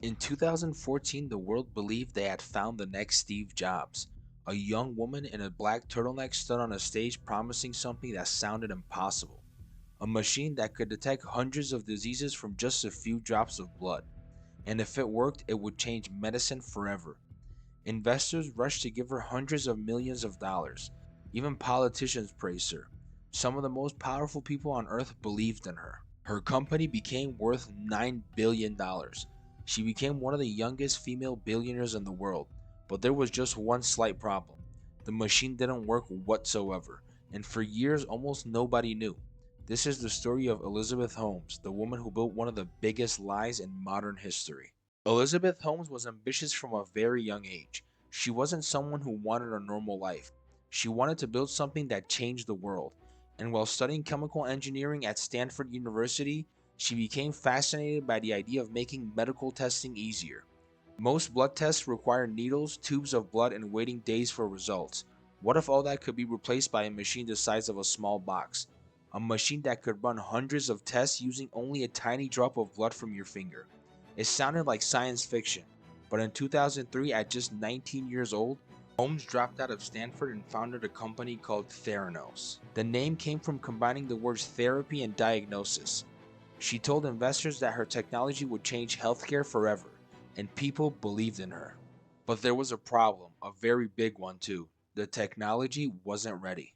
In 2014, the world believed they had found the next Steve Jobs. A young woman in a black turtleneck stood on a stage promising something that sounded impossible. A machine that could detect hundreds of diseases from just a few drops of blood. And if it worked, it would change medicine forever. Investors rushed to give her hundreds of millions of dollars. Even politicians praised her. Some of the most powerful people on earth believed in her. Her company became worth $9 billion. She became one of the youngest female billionaires in the world, but there was just one slight problem. The machine didn't work whatsoever, and for years almost nobody knew. This is the story of Elizabeth Holmes, the woman who built one of the biggest lies in modern history. Elizabeth Holmes was ambitious from a very young age. She wasn't someone who wanted a normal life. She wanted to build something that changed the world. And while studying chemical engineering at Stanford University, she became fascinated by the idea of making medical testing easier. Most blood tests require needles, tubes of blood, and waiting days for results. What if all that could be replaced by a machine the size of a small box? A machine that could run hundreds of tests using only a tiny drop of blood from your finger. It sounded like science fiction, but in 2003, at just 19 years old, Holmes dropped out of Stanford and founded a company called Theranos. The name came from combining the words therapy and diagnosis. She told investors that her technology would change healthcare forever, and people believed in her. But there was a problem, a very big one too. The technology wasn't ready.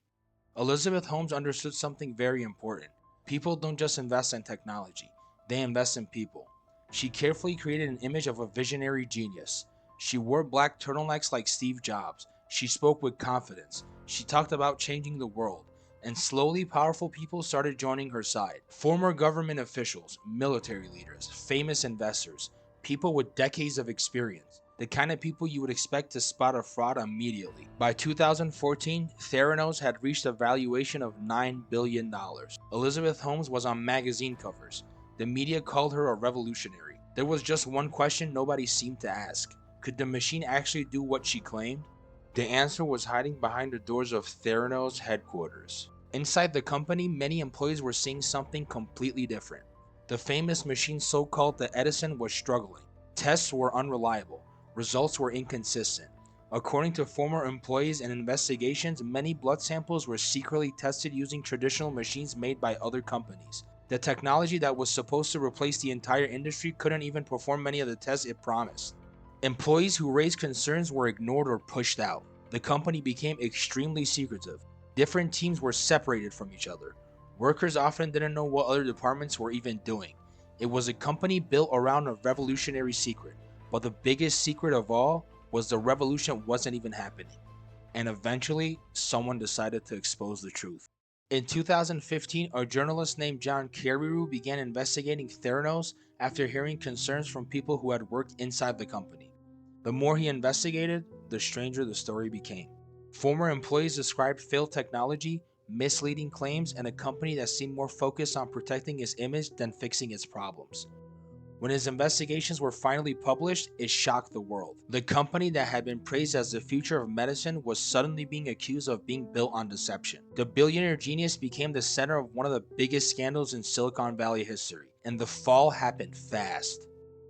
Elizabeth Holmes understood something very important. People don't just invest in technology, they invest in people. She carefully created an image of a visionary genius. She wore black turtlenecks like Steve Jobs. She spoke with confidence. She talked about changing the world. And slowly, powerful people started joining her side. Former government officials, military leaders, famous investors, people with decades of experience. The kind of people you would expect to spot a fraud immediately. By 2014, Theranos had reached a valuation of $9 billion. Elizabeth Holmes was on magazine covers. The media called her a revolutionary. There was just one question nobody seemed to ask. Could the machine actually do what she claimed? The answer was hiding behind the doors of Theranos headquarters. Inside the company, many employees were seeing something completely different. The famous machine, so-called the Edison, was struggling. Tests were unreliable. Results were inconsistent. According to former employees and investigations, many blood samples were secretly tested using traditional machines made by other companies. The technology that was supposed to replace the entire industry couldn't even perform many of the tests it promised. Employees who raised concerns were ignored or pushed out. The company became extremely secretive. Different teams were separated from each other. Workers often didn't know what other departments were even doing. It was a company built around a revolutionary secret. But the biggest secret of all was the revolution wasn't even happening. And eventually, someone decided to expose the truth. In 2015, a journalist named John Carreyrou began investigating Theranos after hearing concerns from people who had worked inside the company. The more he investigated, the stranger the story became. Former employees described failed technology, misleading claims, and a company that seemed more focused on protecting its image than fixing its problems. When his investigations were finally published, it shocked the world. The company that had been praised as the future of medicine was suddenly being accused of being built on deception. The billionaire genius became the center of one of the biggest scandals in Silicon Valley history, and the fall happened fast.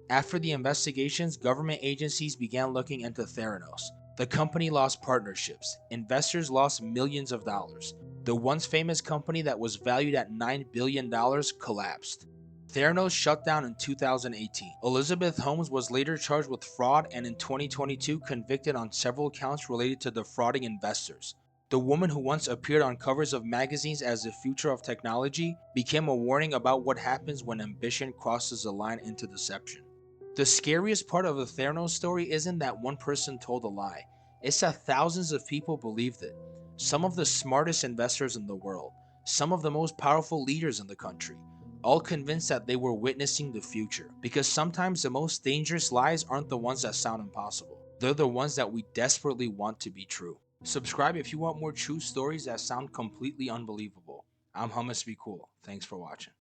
After the investigations, government agencies began looking into Theranos. The company lost partnerships. Investors lost millions of dollars. The once famous company that was valued at $9 billion collapsed. Theranos shut down in 2018. Elizabeth Holmes was later charged with fraud and in 2022 convicted on several counts related to defrauding investors. The woman who once appeared on covers of magazines as the future of technology became a warning about what happens when ambition crosses the line into deception. The scariest part of the Theranos story isn't that one person told a lie, it's that thousands of people believed it. Some of the smartest investors in the world, some of the most powerful leaders in the country, all convinced that they were witnessing the future. Because sometimes the most dangerous lies aren't the ones that sound impossible. They're the ones that we desperately want to be true. Subscribe if you want more true stories that sound completely unbelievable. I'm Hummus Be Cool. Thanks for watching.